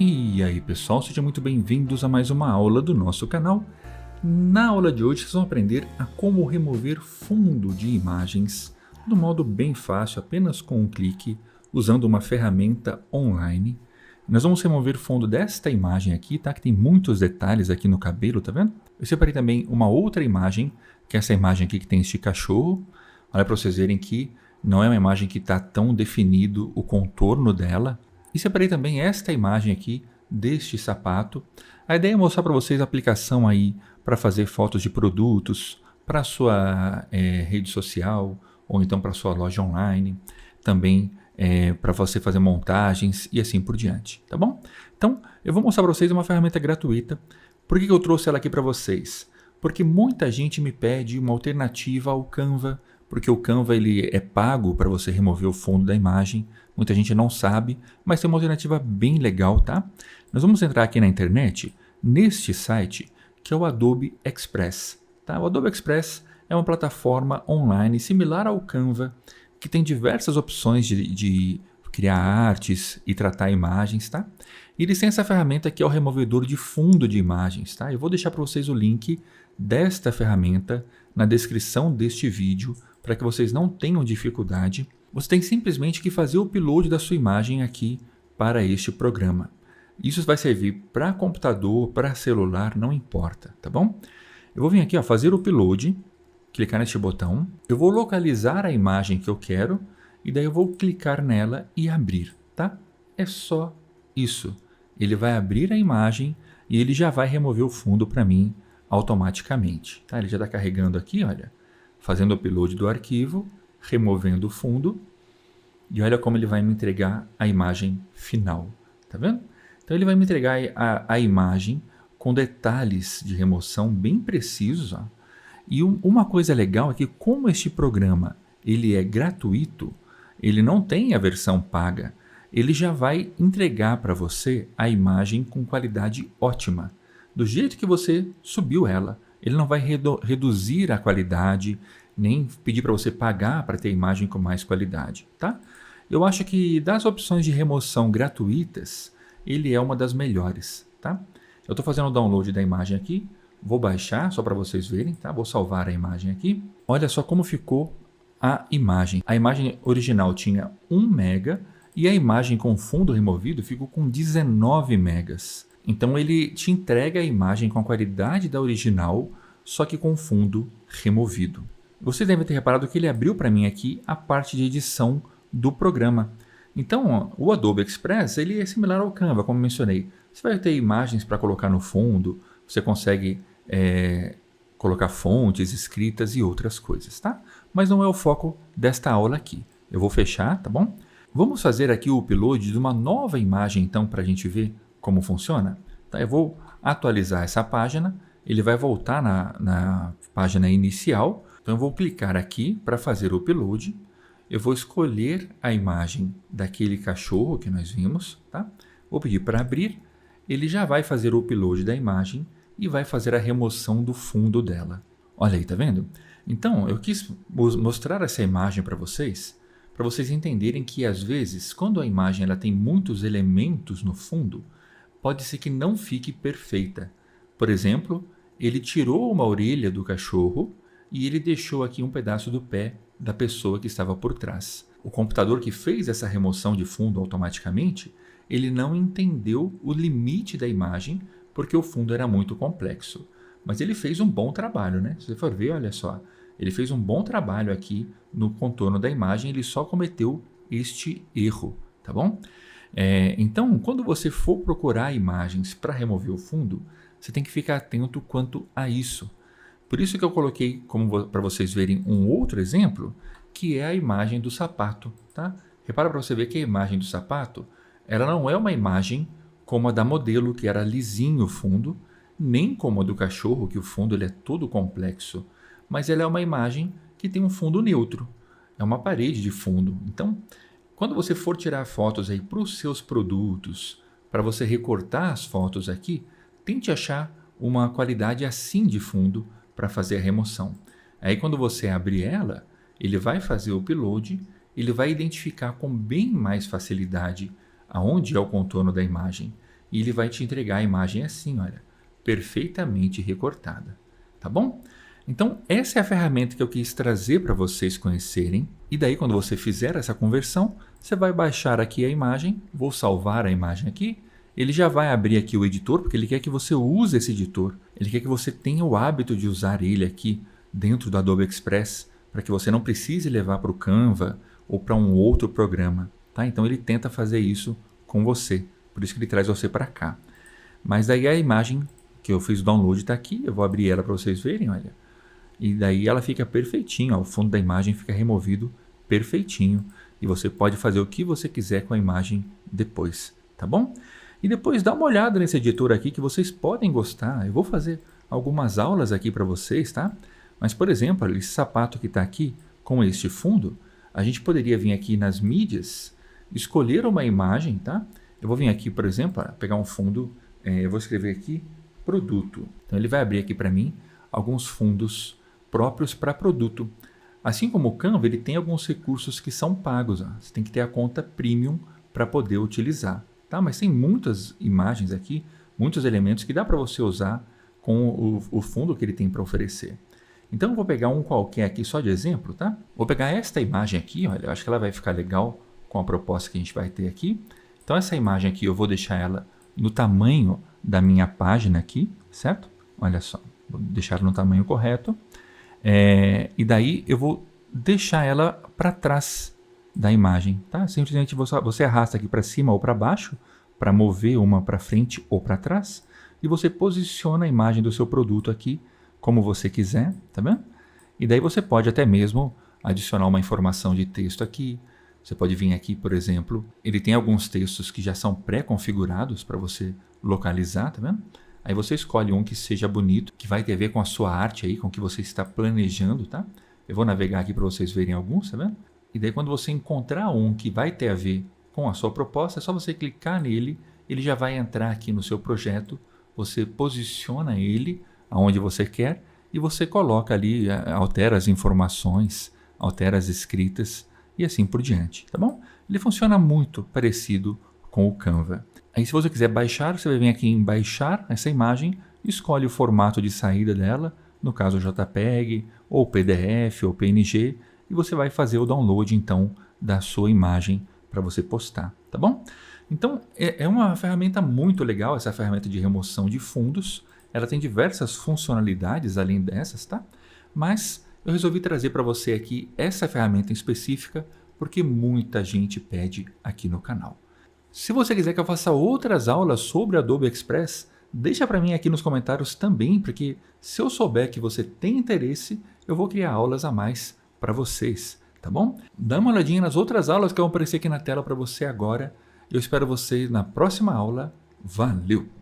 E aí pessoal, sejam muito bem-vindos a mais uma aula do nosso canal. Na aula de hoje vocês vão aprender a como remover fundo de imagens de um modo bem fácil, apenas com um clique, usando uma ferramenta online. Nós vamos remover fundo desta imagem aqui, tá? Que tem muitos detalhes aqui no cabelo, tá vendo? Eu separei também uma outra imagem, que é essa imagem aqui que tem este cachorro. Olha para vocês verem que não é uma imagem que está tão definido o contorno dela. E separei também esta imagem aqui deste sapato. A ideia é mostrar para vocês a aplicação aí para fazer fotos de produtos para a sua rede social ou então para a sua loja online. Também para você fazer montagens e assim por diante, tá bom? Então, eu vou mostrar para vocês uma ferramenta gratuita. Por que eu trouxe ela aqui para vocês? Porque muita gente me pede uma alternativa ao Canva, porque o Canva ele é pago para você remover o fundo da imagem. Muita gente não sabe, mas tem uma alternativa bem legal, tá? Nós vamos entrar aqui na internet, neste site, que é o Adobe Express. Tá? O Adobe Express é uma plataforma online similar ao Canva, que tem diversas opções de criar artes e tratar imagens, tá? E eles têm essa ferramenta que é o removedor de fundo de imagens, tá? Eu vou deixar para vocês o link desta ferramenta na descrição deste vídeo, para que vocês não tenham dificuldade. Você tem simplesmente que fazer o upload da sua imagem aqui para este programa. Isso vai servir para computador, para celular, não importa, tá bom? Eu vou vir aqui, ó, fazer o upload, clicar neste botão. Eu vou localizar a imagem que eu quero e daí eu vou clicar nela e abrir, tá? É só isso. Ele vai abrir a imagem e ele já vai remover o fundo para mim automaticamente, tá? Ele já está carregando aqui, olha, fazendo o upload do arquivo, removendo o fundo, e olha como ele vai me entregar a imagem final, tá vendo? Então ele vai me entregar a imagem com detalhes de remoção bem precisos, ó. E uma coisa legal é que como este programa ele é gratuito, ele não tem a versão paga, ele já vai entregar para você a imagem com qualidade ótima, do jeito que você subiu ela. Ele não vai reduzir a qualidade, nem pedir para você pagar para ter imagem com mais qualidade, tá? Eu acho que das opções de remoção gratuitas, ele é uma das melhores, tá? Eu estou fazendo o download da imagem aqui, vou baixar só para vocês verem, tá? Vou salvar a imagem aqui. Olha só como ficou a imagem. A imagem original tinha 1 mega e a imagem com fundo removido ficou com 19 megas. Então ele te entrega a imagem com a qualidade da original, só que com fundo removido. Você deve ter reparado que ele abriu para mim aqui a parte de edição do programa. Então, o Adobe Express ele é similar ao Canva, como mencionei. Você vai ter imagens para colocar no fundo, você consegue colocar fontes, escritas e outras coisas, tá? Mas não é o foco desta aula aqui. Eu vou fechar, tá bom? Vamos fazer aqui o upload de uma nova imagem, então, para a gente ver como funciona. Tá? Eu vou atualizar essa página, ele vai voltar na página inicial. Então eu vou clicar aqui para fazer o upload. Eu vou escolher a imagem daquele cachorro que nós vimos, tá? Vou pedir para abrir. Ele já vai fazer o upload da imagem e vai fazer a remoção do fundo dela. Olha aí, tá vendo? Então eu quis mostrar essa imagem para vocês entenderem que às vezes, quando a imagem ela tem muitos elementos no fundo, pode ser que não fique perfeita. Por exemplo, ele tirou uma orelha do cachorro e ele deixou aqui um pedaço do pé da pessoa que estava por trás. O computador que fez essa remoção de fundo automaticamente, ele não entendeu o limite da imagem porque o fundo era muito complexo. Mas ele fez um bom trabalho, né? Se você for ver, olha só, ele fez um bom trabalho aqui no contorno da imagem, ele só cometeu este erro, tá bom? Então, quando você for procurar imagens para remover o fundo, você tem que ficar atento quanto a isso. Por isso que eu coloquei para vocês verem um outro exemplo, que é a imagem do sapato. Tá? Repara para você ver que a imagem do sapato ela não é uma imagem como a da modelo, que era lisinho o fundo, nem como a do cachorro, que o fundo ele é todo complexo, mas ela é uma imagem que tem um fundo neutro. É uma parede de fundo. Então, quando você for tirar fotos aí para os seus produtos, para você recortar as fotos aqui, tente achar uma qualidade assim de fundo para fazer a remoção. Aí quando você abrir ela, ele vai fazer o upload, ele vai identificar com bem mais facilidade aonde é o contorno da imagem. e ele vai te entregar a imagem assim, olha, perfeitamente recortada, tá bom? Então, essa é a ferramenta que eu quis trazer para vocês conhecerem. E daí, quando você fizer essa conversão, você vai baixar aqui a imagem, vou salvar a imagem aqui. Ele já vai abrir aqui o editor, porque ele quer que você use esse editor. Ele quer que você tenha o hábito de usar ele aqui dentro do Adobe Express, para que você não precise levar para o Canva ou para um outro programa. Tá? Então, ele tenta fazer isso com você. Por isso que ele traz você para cá. Mas daí a imagem que eu fiz o download está aqui. Eu vou abrir ela para vocês verem, olha. E daí ela fica perfeitinho, ó, o fundo da imagem fica removido perfeitinho. E você pode fazer o que você quiser com a imagem depois, tá bom? E depois dá uma olhada nesse editor aqui que vocês podem gostar. Eu vou fazer algumas aulas aqui para vocês, tá? Mas, por exemplo, esse sapato que está aqui com este fundo, a gente poderia vir aqui nas mídias, escolher uma imagem, tá? Eu vou vir aqui, por exemplo, pegar um fundo, eu vou escrever aqui produto. Então ele vai abrir aqui para mim alguns fundos próprios para produto. Assim como o Canva, ele tem alguns recursos que são pagos. Ó. Você tem que ter a conta Premium para poder utilizar. Tá? Mas tem muitas imagens aqui, muitos elementos que dá para você usar com o fundo que ele tem para oferecer. Então eu vou pegar um qualquer aqui só de exemplo. Tá? Vou pegar esta imagem aqui, olha, eu acho que ela vai ficar legal com a proposta que a gente vai ter aqui. Então essa imagem aqui eu vou deixar ela no tamanho da minha página aqui, certo? Olha só, vou deixar ela no tamanho correto. E daí eu vou deixar ela para trás da imagem, tá? Simplesmente você arrasta aqui para cima ou para baixo para mover uma para frente ou para trás e você posiciona a imagem do seu produto aqui como você quiser, tá vendo? E daí você pode até mesmo adicionar uma informação de texto aqui. Você pode vir aqui, por exemplo, ele tem alguns textos que já são pré-configurados para você localizar, tá vendo? Aí você escolhe um que seja bonito, que vai ter a ver com a sua arte aí, com o que você está planejando, tá? Eu vou navegar aqui para vocês verem alguns, tá vendo? E daí quando você encontrar um que vai ter a ver com a sua proposta, é só você clicar nele, ele já vai entrar aqui no seu projeto, você posiciona ele aonde você quer e você coloca ali, altera as informações, altera as escritas e assim por diante, tá bom? Ele funciona muito parecido com o Canva. Aí se você quiser baixar, você vai vir aqui em baixar essa imagem, escolhe o formato de saída dela, no caso JPEG, ou PDF, ou PNG, e você vai fazer o download então da sua imagem para você postar, tá bom? Então é uma ferramenta muito legal, essa ferramenta de remoção de fundos, ela tem diversas funcionalidades além dessas, tá? Mas eu resolvi trazer para você aqui essa ferramenta em específica, porque muita gente pede aqui no canal. Se você quiser que eu faça outras aulas sobre Adobe Express, deixa para mim aqui nos comentários também, porque se eu souber que você tem interesse, eu vou criar aulas a mais para vocês, tá bom? Dá uma olhadinha nas outras aulas que vão aparecer aqui na tela para você agora. Eu espero você na próxima aula. Valeu!